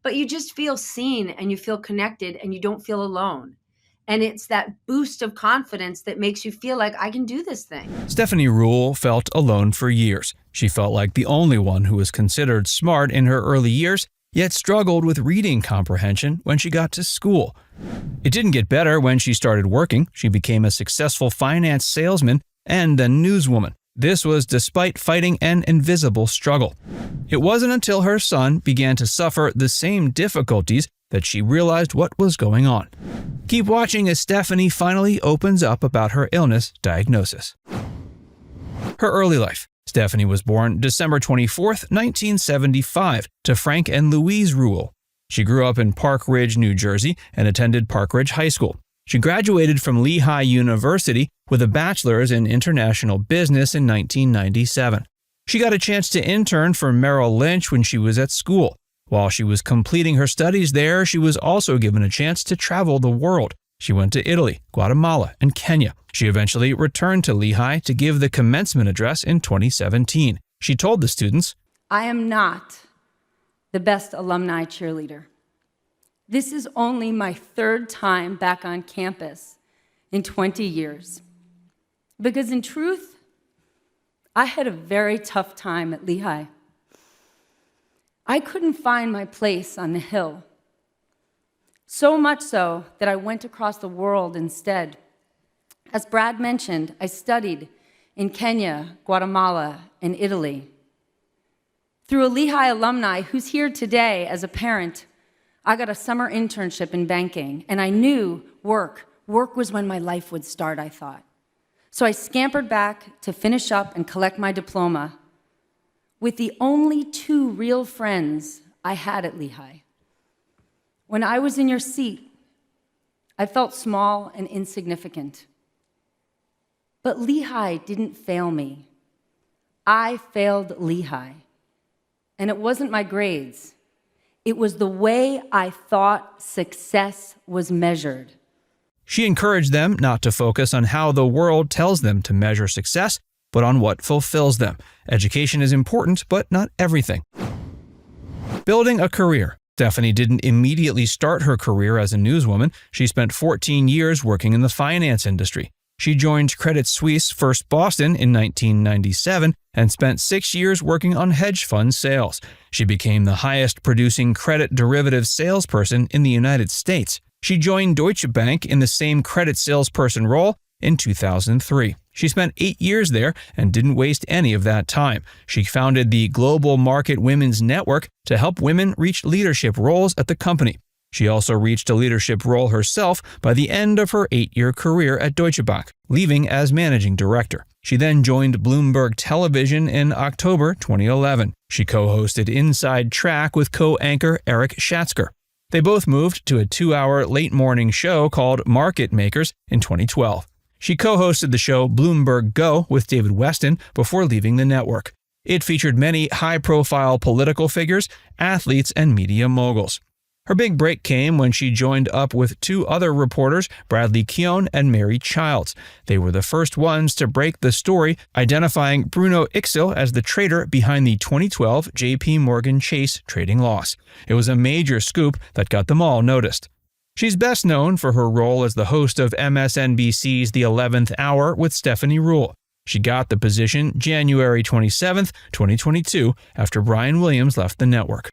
but you just feel seen and you feel connected and you don't feel alone. And it's that boost of confidence that makes you feel like I can do this thing. Stephanie Ruhle felt alone for years. She felt like the only one who was considered smart in her early years, yet struggled with reading comprehension when she got to school. It didn't get better when she started working. She became a successful finance salesman and a newswoman. This was despite fighting an invisible struggle. It wasn't until her son began to suffer the same difficulties that she realized what was going on. Keep watching as Stephanie finally opens up about her illness diagnosis. Her early life. Stephanie was born December 24, 1975, to Frank and Louise Ruhle. She grew up in Park Ridge, New Jersey, and attended Park Ridge High School. She graduated from Lehigh University with a bachelor's in international business in 1997. She got a chance to intern for Merrill Lynch when she was at school. While she was completing her studies there, she was also given a chance to travel the world. She went to Italy, Guatemala, and Kenya. She eventually returned to Lehigh to give the commencement address in 2017. She told the students, "I am not the best alumni cheerleader. This is only my third time back on campus in 20 years. Because in truth, I had a very tough time at Lehigh. I couldn't find my place on the hill. So much so that I went across the world instead. As Brad mentioned, I studied in Kenya, Guatemala, and Italy. Through a Lehigh alumni who's here today as a parent, I got a summer internship in banking, and I knew work was when my life would start, I thought. So I scampered back to finish up and collect my diploma with the only 2 real friends I had at Lehigh. When I was in your seat, I felt small and insignificant. But Lehigh didn't fail me. I failed Lehigh. And it wasn't my grades. It was the way I thought success was measured. She encouraged them not to focus on how the world tells them to measure success, but on what fulfills them. Education is important, but not everything. Building a career. Stephanie didn't immediately start her career as a newswoman. She spent 14 years working in the finance industry. She joined Credit Suisse First Boston in 1997 and spent 6 years working on hedge fund sales. She became the highest producing credit derivative salesperson in the United States. She joined Deutsche Bank in the same credit salesperson role in 2003. She spent 8 years there and didn't waste any of that time. She founded the Global Market Women's Network to help women reach leadership roles at the company. She also reached a leadership role herself by the end of her 8-year career at Deutsche Bank, leaving as managing director. She then joined Bloomberg Television in October 2011. She co-hosted Inside Track with co-anchor Eric Schatzker. They both moved to a 2-hour late-morning show called Market Makers in 2012. She co-hosted the show Bloomberg Go with David Weston before leaving the network. It featured many high-profile political figures, athletes, and media moguls. Her big break came when she joined up with 2 other reporters, Bradley Keown and Mary Childs. They were the first ones to break the story, identifying Bruno Ixel as the traitor behind the 2012 J.P. Morgan Chase trading loss. It was a major scoop that got them all noticed. She's best known for her role as the host of MSNBC's The 11th Hour with Stephanie Ruhle. She got the position January 27, 2022, after Brian Williams left the network.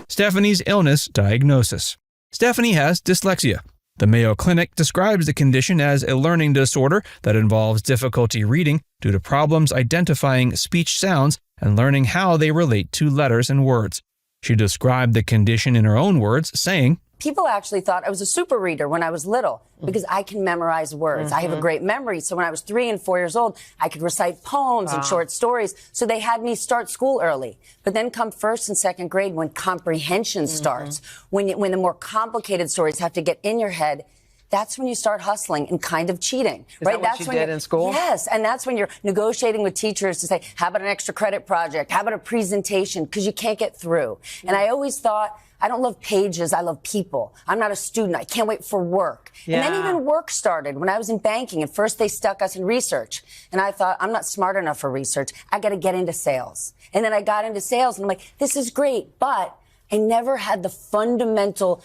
Stephanie's illness diagnosis. Stephanie has dyslexia. The Mayo Clinic describes the condition as a learning disorder that involves difficulty reading due to problems identifying speech sounds and learning how they relate to letters and words. She described the condition in her own words, saying, People actually thought I was a super reader when I was little because I can memorize words. I have a great memory. So when I was 3 and 4 years old, I could recite poems and short stories. So they had me start school early. But then come 1st and 2nd grade when comprehension starts, when the more complicated stories have to get in your head, that's when you start hustling and kind of cheating, right? That's what you did in school? Yes, and that's when you're negotiating with teachers to say, how about an extra credit project? How about a presentation? Because you can't get through. And I always thought, I don't love pages, I love people. I'm not a student, I can't wait for work. Yeah. And then even work started when I was in banking. At first they stuck us in research. And I thought, I'm not smart enough for research, I gotta get into sales. And then I got into sales and I'm like, this is great, but I never had the fundamental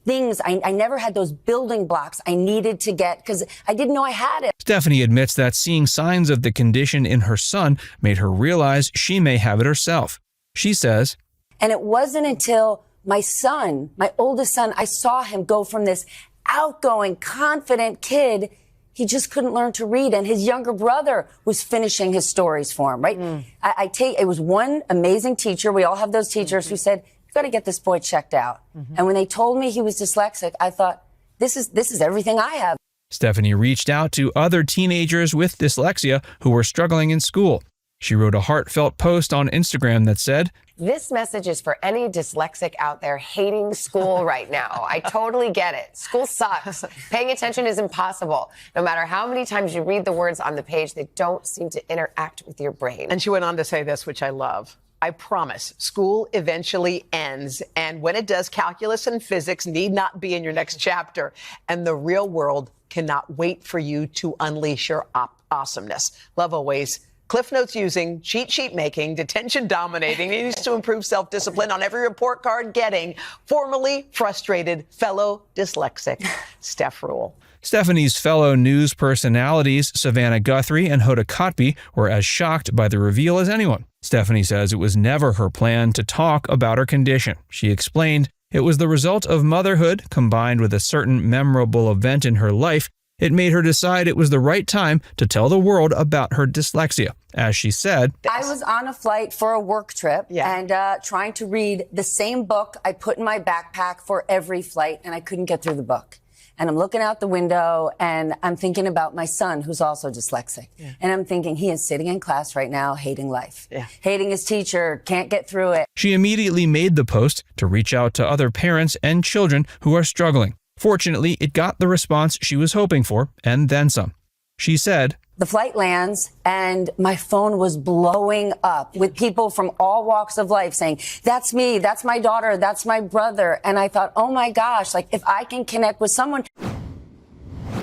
things. I never had those building blocks I needed to get because I didn't know I had it. Stephanie admits that seeing signs of the condition in her son made her realize she may have it herself. She says, and it wasn't until my son, my oldest son, I saw him go from this outgoing, confident kid. He just couldn't learn to read. And his younger brother was finishing his stories for him, right? It was one amazing teacher. We all have those teachers who said, you got to get this boy checked out. And when they told me he was dyslexic, I thought, this is everything I have. Stephanie reached out to other teenagers with dyslexia who were struggling in school. She wrote a heartfelt post on Instagram that said, "This message is for any dyslexic out there hating school right now. I totally get it. School sucks. Paying attention is impossible. No matter how many times you read the words on the page, they don't seem to interact with your brain." And she went on to say this, which I love. "I promise, school eventually ends. And when it does, calculus and physics need not be in your next chapter. And the real world cannot wait for you to unleash your awesomeness. Love always. Cliff notes using, cheat sheet making, detention dominating, needs to improve self-discipline on every report card getting, formerly frustrated fellow dyslexic, Steph Ruhle." Stephanie's fellow news personalities, Savannah Guthrie and Hoda Kotb, were as shocked by the reveal as anyone. Stephanie says it was never her plan to talk about her condition. She explained it was the result of motherhood combined with a certain memorable event in her life. It made her decide it was the right time to tell the world about her dyslexia. As she said, I was on a flight for a work trip and trying to read the same book I put in my backpack for every flight, and I couldn't get through the book. And I'm looking out the window and I'm thinking about my son, who's also dyslexic. And I'm thinking he is sitting in class right now, hating life, hating his teacher, can't get through it. She immediately made the post to reach out to other parents and children who are struggling. Fortunately, it got the response she was hoping for, and then some. She said, the flight lands and my phone was blowing up with people from all walks of life saying, that's me, that's my daughter, that's my brother. And I thought, oh my gosh, like if I can connect with someone.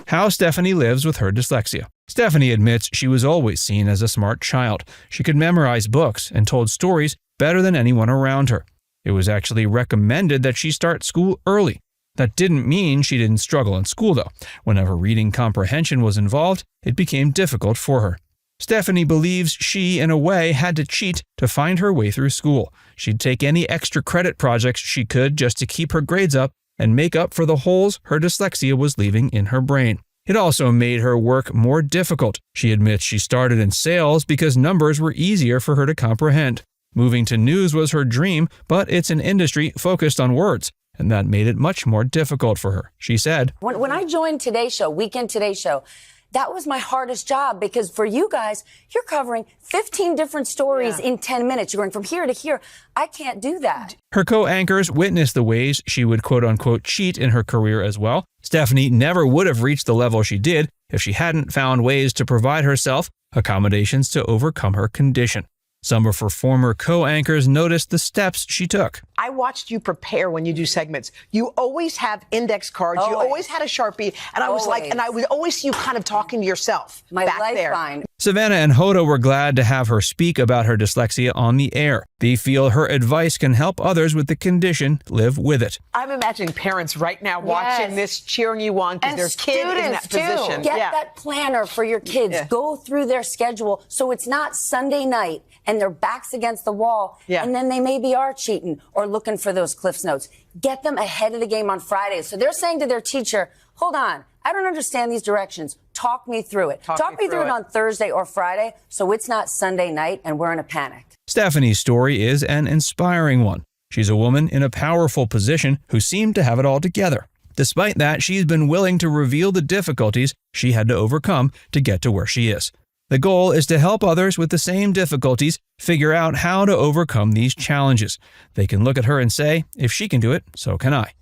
How Stephanie lives with her dyslexia. Stephanie admits she was always seen as a smart child. She could memorize books and told stories better than anyone around her. It was actually recommended that she start school early. That didn't mean she didn't struggle in school, though. Whenever reading comprehension was involved, it became difficult for her. Stephanie believes she, in a way, had to cheat to find her way through school. She'd take any extra credit projects she could just to keep her grades up and make up for the holes her dyslexia was leaving in her brain. It also made her work more difficult. She admits she started in sales because numbers were easier for her to comprehend. Moving to news was her dream, but it's an industry focused on words, and that made it much more difficult for her. She said, when I joined Today Show, Weekend Today Show, that was my hardest job because for you guys, you're covering 15 different stories in 10 minutes. You're going from here to here. I can't do that. Her co-anchors witnessed the ways she would quote-unquote cheat in her career as well. Stephanie never would have reached the level she did if she hadn't found ways to provide herself accommodations to overcome her condition. Some of her former co-anchors noticed the steps she took. I watched you prepare when you do segments. You always have index cards. You always had a Sharpie. And I was like, and I would always see you kind of talking to yourself back there. Savannah and Hoda were glad to have her speak about her dyslexia on the air. They feel her advice can help others with the condition live with it. I'm imagining parents right now watching this, cheering you on because their kid in that position. Get that planner for your kids. Go through their schedule so it's not Sunday night and their backs against the wall, and then they maybe are cheating or looking for those Cliff's Notes. Get them ahead of the game on Fridays. So they're saying to their teacher, hold on, I don't understand these directions. Talk me through it. Talk me through it on Thursday or Friday so it's not Sunday night and we're in a panic. Stephanie's story is an inspiring one. She's a woman in a powerful position who seemed to have it all together. Despite that, she's been willing to reveal the difficulties she had to overcome to get to where she is. The goal is to help others with the same difficulties figure out how to overcome these challenges. They can look at her and say, if she can do it, so can I.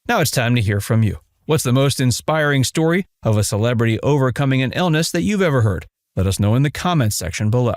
Now it's time to hear from you. What's the most inspiring story of a celebrity overcoming an illness that you've ever heard? Let us know in the comments section below.